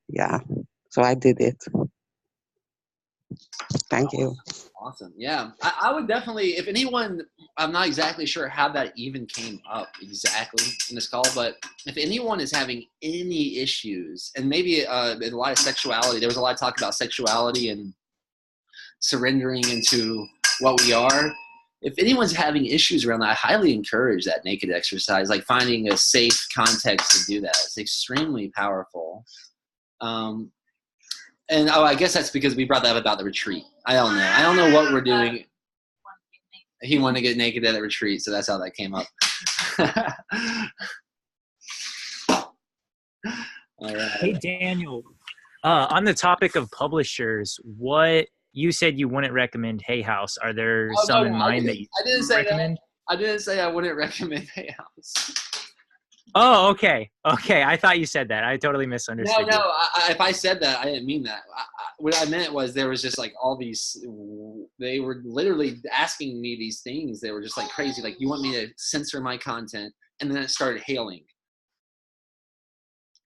Yeah, so I did it. Thank you. Awesome. Yeah, I would definitely, if anyone, I'm not exactly sure how that even came up exactly in this call, but if anyone is having any issues, and maybe a lot of sexuality, there was a lot of talk about sexuality and surrendering into what we are. If anyone's having issues around that, I highly encourage that naked exercise, like finding a safe context to do that. It's extremely powerful. And I guess that's because we brought that up about the retreat. I don't know what we're doing. He wanted to get naked at a retreat, so that's how that came up. All right. Hey, Daniel. On the topic of publishers, what you said you wouldn't recommend Hay House. Are there Oh, some no, in mind that you I didn't say recommend? that. I didn't say I wouldn't recommend Hay House. Oh, okay. Okay. I thought you said that. I totally No, misunderstood no. you. If I said that, I didn't mean that. What I meant was there was just like all these. They were literally asking me these things. They were just like crazy. Like, you want me to censor my content, and then it started hailing.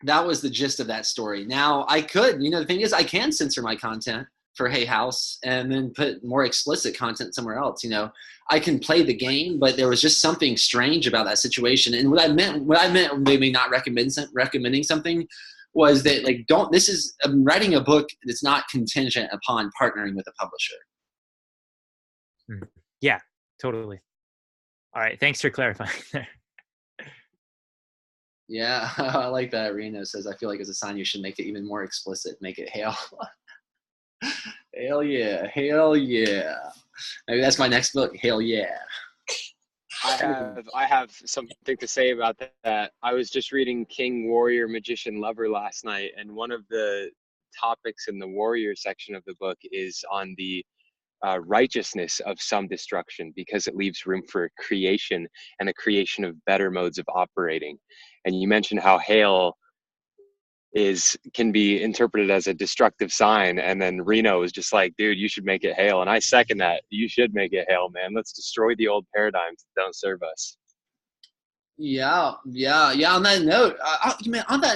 That was the gist of that story. Now I could, the thing is, I can censor my content for Hay House and then put more explicit content somewhere else. I can play the game, but there was just something strange about that situation. And what I meant maybe not recommending something was that, like, I'm writing a book that's not contingent upon partnering with a publisher. Yeah, totally. All right. Thanks for clarifying there. Yeah, I like that. Reno says, I feel like as a sign you should make it even more explicit. Make it hail. Hell yeah. Hell yeah. Maybe that's my next book. Hell yeah. I have something to say about that. I was just reading King, Warrior, Magician, Lover last night, and one of the topics in the Warrior section of the book is on the righteousness of some destruction, because it leaves room for creation and a creation of better modes of operating. And you mentioned how hail can be interpreted as a destructive sign, and then Reno was just like, dude, you should make it hail. And I second that. You should make it hail, man. Let's destroy the old paradigms that don't serve us. Yeah. On that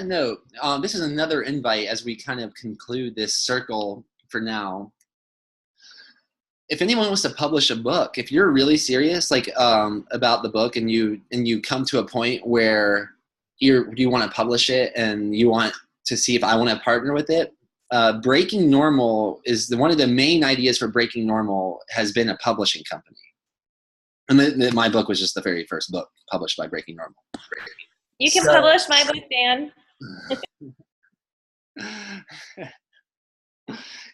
note, this is another invite as we kind of conclude this circle for now. If anyone wants to publish a book, if you're really serious, like, about the book, and you come to a point where you want to publish it and you want to see if I want to partner with it, Breaking Normal is one of the main ideas for Breaking Normal has been a publishing company. And my book was just the very first book published by Breaking Normal. You can publish my book, Dan.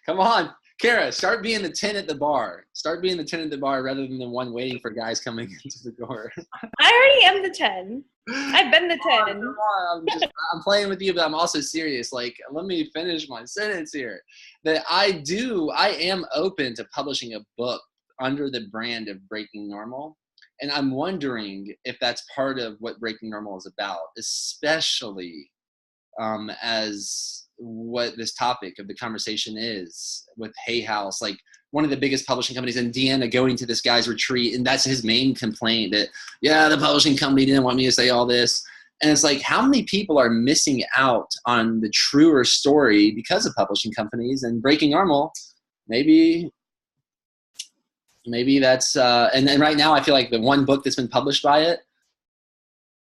Come on, Kara, start being the 10 at the bar. Start being the 10 at the bar rather than the one waiting for guys coming into the door. I already am the 10. I've been the 10. Come on, I'm playing with you, but I'm also serious. Like, let me finish my sentence here. That I am open to publishing a book under the brand of Breaking Normal. And I'm wondering if that's part of what Breaking Normal is about, especially as what this topic of the conversation is with Hay House. Like, one of the biggest publishing companies, and Deanna going to this guy's retreat, and that's his main complaint, that, yeah, the publishing company didn't want me to say all this. And it's like, how many people are missing out on the truer story because of publishing companies? And Breaking Normal, maybe that's, and then right now I feel like the one book that's been published by it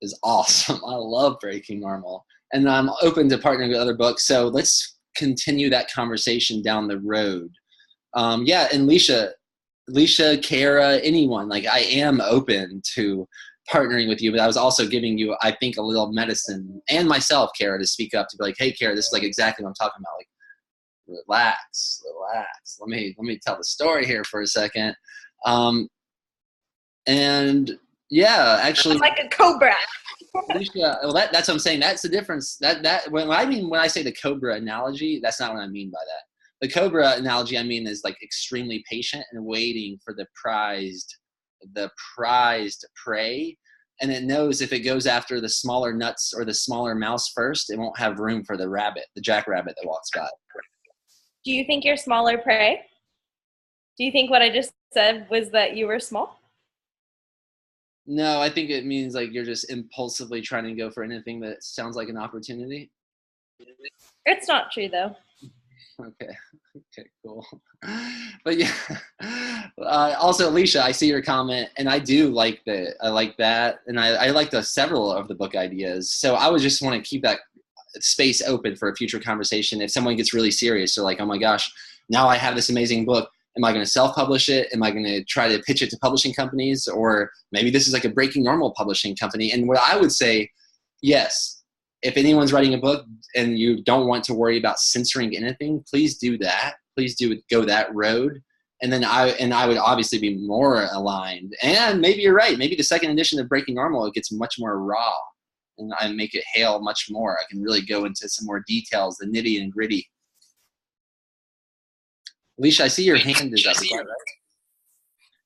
is awesome. I love Breaking Normal. And I'm open to partnering with other books. So let's continue that conversation down the road. Yeah, and Leisha, Kara, anyone, like, I am open to partnering with you, but I was also giving you, I think, a little medicine, and myself, Kara, to speak up, to be like, hey, Kara, this is like exactly what I'm talking about. Like, relax. Let me tell the story here for a second. And yeah, actually, I'm like a cobra. Alicia, well, that's what I'm saying. That's the difference. When I say the cobra analogy, that's not what I mean by that. The cobra analogy I mean is like extremely patient and waiting for the prized prey, and it knows if it goes after the smaller nuts or the smaller mouse first, it won't have room for the jackrabbit that walks by. Do you think you're smaller prey? Do you think what I just said was that you were small? No, I think it means like you're just impulsively trying to go for anything that sounds like an opportunity. It's not true, though. Okay, cool. But yeah, also, Alicia, I see your comment, and I do like that. I like that, and I like several of the book ideas. So I would just want to keep that space open for a future conversation. If someone gets really serious, they're like, oh my gosh, now I have this amazing book. Am I going to self-publish it? Am I going to try to pitch it to publishing companies? Or maybe this is like a Breaking Normal publishing company. And what I would say, yes, if anyone's writing a book and you don't want to worry about censoring anything, please do that. Please go that road. And then I would obviously be more aligned. And maybe you're right. Maybe the second edition of Breaking Normal, it gets much more raw, and I make it hail much more. I can really go into some more details, the nitty and gritty Alicia, I see your hand is up. Is that right?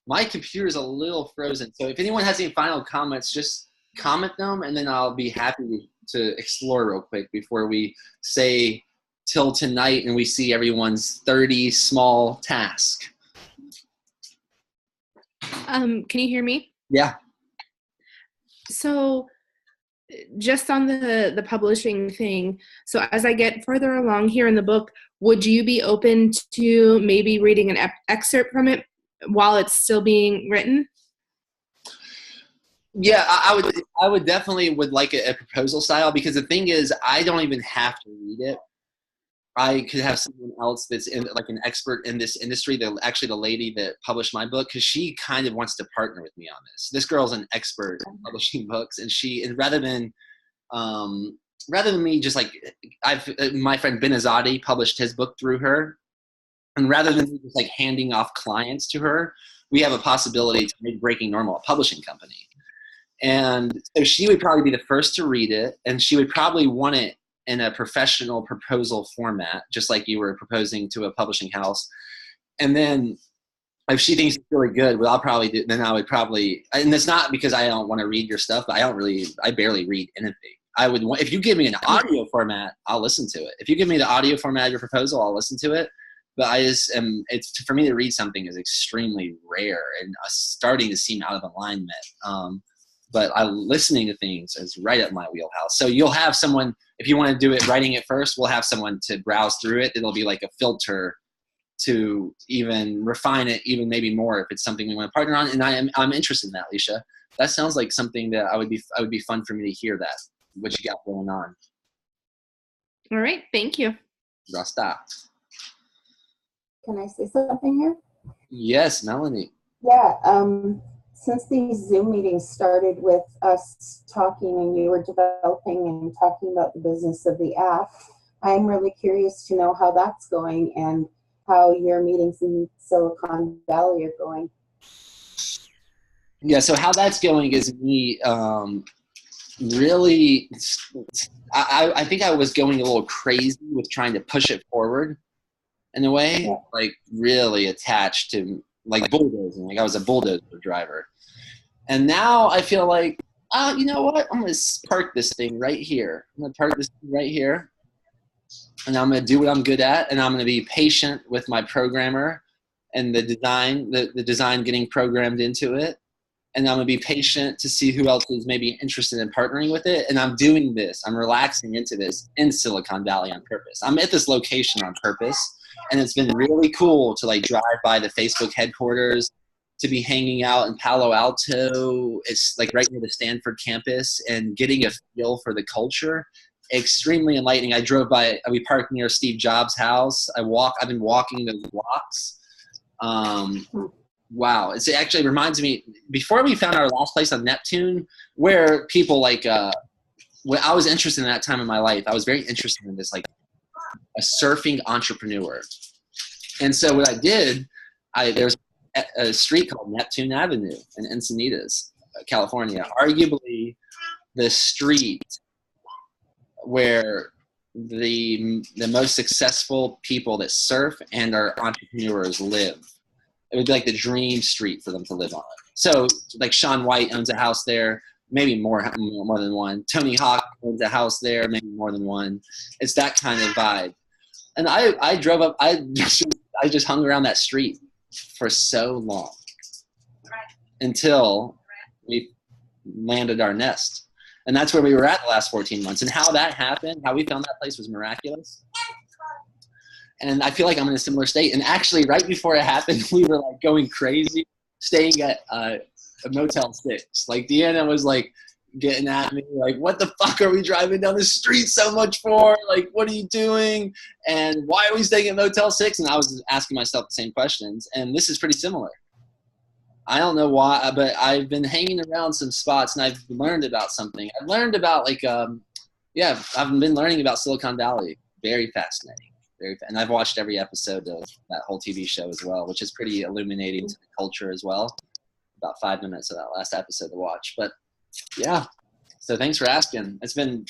My computer is a little frozen. So if anyone has any final comments, just comment them, and then I'll be happy to explore real quick before we say till tonight and we see everyone's 30 small task. Can you hear me? Yeah. So just on the publishing thing, so as I get further along here in the book, would you be open to maybe reading an excerpt from it while it's still being written? Yeah, I would definitely would like a proposal style, because the thing is, I don't even have to read it. I could have someone else that's like an expert in this industry. Actually, the lady that published my book, because she kind of wants to partner with me on this. This girl's an expert in publishing books, and rather than me just like my friend Ben Azadi published his book through her, and rather than me just like handing off clients to her, we have a possibility to make Breaking Normal a publishing company. And so she would probably be the first to read it, and she would probably want it in a professional proposal format, just like you were proposing to a publishing house. And then if she thinks it's really good, what I'll probably do, then I would probably, and it's not because I don't want to read your stuff, but I barely read anything. If you give me an audio format, I'll listen to it. If you give me the audio format of your proposal, I'll listen to it. But for me to read something is extremely rare and starting to seem out of alignment. But listening to things is right up my wheelhouse. So you'll have someone, if you want to do it, writing it first, we'll have someone to browse through it. It'll be like a filter to even refine it even maybe more if it's something we want to partner on. And I'm interested in that, Alicia. That sounds like something that I would be fun for me to hear that, what you got going on. All right, thank you. Rasta. Can I say something here? Yes, Melanie. Yeah, since these Zoom meetings started with us talking and you were developing and talking about the business of the app, I'm really curious to know how that's going and how your meetings in Silicon Valley are going. Yeah, so how that's going is me really, I think I was going a little crazy with trying to push it forward in a way, like really attached to like bulldozing, like I was a bulldozer driver. And now I feel like, you know what? I'm going to park this thing right here. I'm going to park this thing right here. And I'm going to do what I'm good at. And I'm going to be patient with my programmer and the design getting programmed into it. And I'm going to be patient to see who else is maybe interested in partnering with it. And I'm doing this. I'm relaxing into this in Silicon Valley on purpose. I'm at this location on purpose. And it's been really cool to like drive by the Facebook headquarters, to be hanging out in Palo Alto. It's like right near the Stanford campus, and getting a feel for the culture. Extremely enlightening. I drove by, we parked near Steve Jobs' house. I've been walking those blocks. Wow. It actually reminds me, before we found our last place on Neptune, where people like, when I was interested in that time in my life, I was very interested in this, like a surfing entrepreneur. And so what I did, there's a street called Neptune Avenue in Encinitas, California, arguably the street where the most successful people that surf and are entrepreneurs live. It would be like the dream street for them to live on. So like Shaun White owns a house there, maybe more than one. Tony Hawk owns a house there, maybe more than one. It's that kind of vibe. And I drove up, I just hung around that street for so long until we landed our nest. And that's where we were at the last 14 months. And how that happened, how we found that place was miraculous. And I feel like I'm in a similar state. And actually, right before it happened, we were like going crazy, staying at a Motel 6. Like Deanna was like getting at me, like, what the fuck are we driving down the street so much for? Like, what are you doing? And why are we staying at Motel 6? And I was asking myself the same questions. And this is pretty similar. I don't know why, but I've been hanging around some spots and I've learned about something. I've learned about like, I've been learning about Silicon Valley. Very fascinating. And I've watched every episode of that whole TV show as well, which is pretty illuminating to the culture as well. About 5 minutes of that last episode to watch. But yeah, so thanks for asking. It's been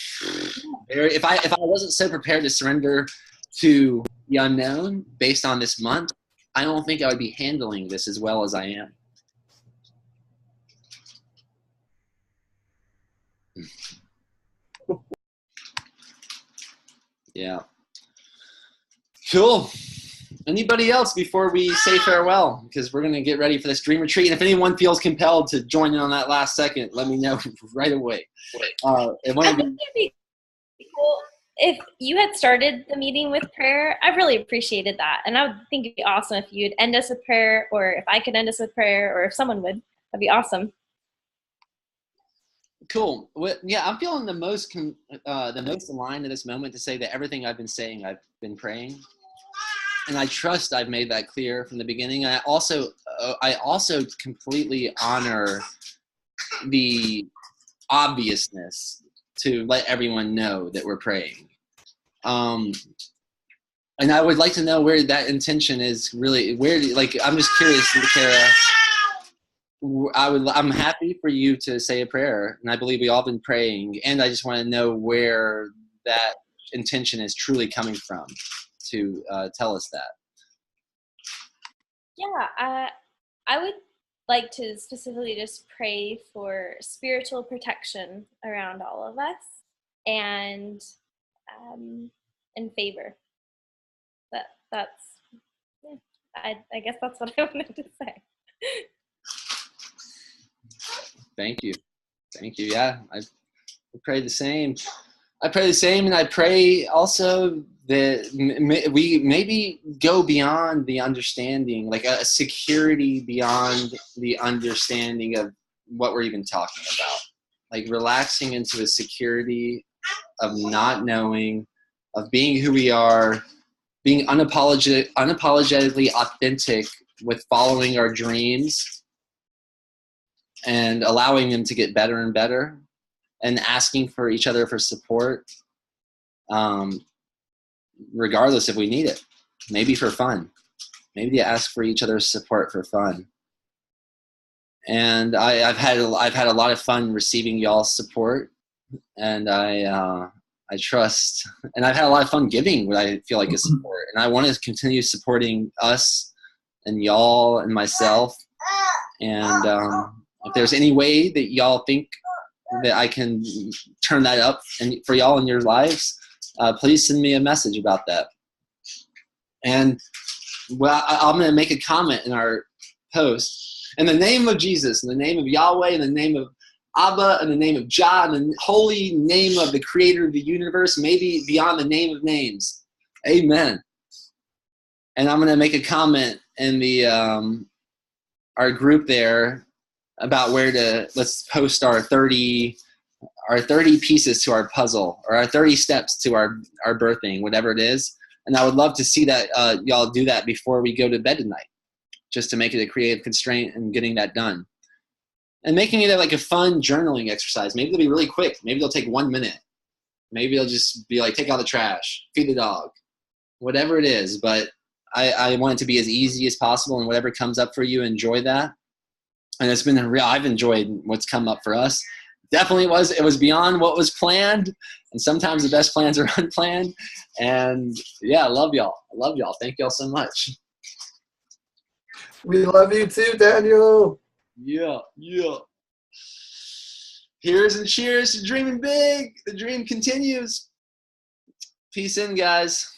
very, if I wasn't so prepared to surrender to the unknown based on this month, I don't think I would be handling this as well as I am. Yeah. Cool. Anybody else before we say farewell? Because we're going to get ready for this dream retreat. And if anyone feels compelled to join in on that last second, let me know right away. I think it'd be cool if you had started the meeting with prayer. I really appreciated that. And I would think it'd be awesome if you'd end us with prayer, or if I could end us with prayer, or if someone would. That'd be awesome. Cool. Well, yeah, I'm feeling the most aligned at this moment to say that everything I've been saying, I've been praying. And I trust I've made that clear from the beginning. I also completely honor the obviousness to let everyone know that we're praying. And I would like to know where that intention is really. I'm just curious, Kara. I'm happy for you to say a prayer, and I believe we all been praying. And I just want to know where that intention is truly coming from to tell us that. Yeah, I would like to specifically just pray for spiritual protection around all of us, and favor. That's yeah, I guess that's what I wanted to say. Thank you. Yeah, I pray the same. And I pray also that we maybe go beyond the understanding, like a security beyond the understanding of what we're even talking about. Like relaxing into a security of not knowing, of being who we are, being unapologetically authentic with following our dreams and allowing them to get better and better, and asking for each other for support, regardless if we need it, maybe for fun, maybe to ask for each other's support for fun. And I've had a lot of fun receiving y'all's support, and I trust, and I've had a lot of fun giving what I feel like is support, and I want to continue supporting us and y'all and myself. And if there's any way that y'all think that I can turn that up and for y'all in your lives, please send me a message about that. And I'm going to make a comment in our post. In the name of Jesus, in the name of Yahweh, in the name of Abba, in the name of Jah, in the holy name of the creator of the universe, maybe beyond the name of names. Amen. And I'm going to make a comment in the our group there about let's post our 30 pieces to our puzzle, or our 30 steps to our birthing, whatever it is. And I would love to see that y'all do that before we go to bed tonight, just to make it a creative constraint and getting that done. And making it like a fun journaling exercise. Maybe it'll be really quick. Maybe it'll take 1 minute. Maybe it'll just be like, take out the trash, feed the dog, whatever it is. But I want it to be as easy as possible, and whatever comes up for you, enjoy that. And it's been I've enjoyed what's come up for us. Definitely it was beyond what was planned, and sometimes the best plans are unplanned. And yeah, I love y'all. Thank y'all so much. We love you too, Daniel. Yeah. Here's and cheers to dreaming big. The dream continues. Peace in, guys.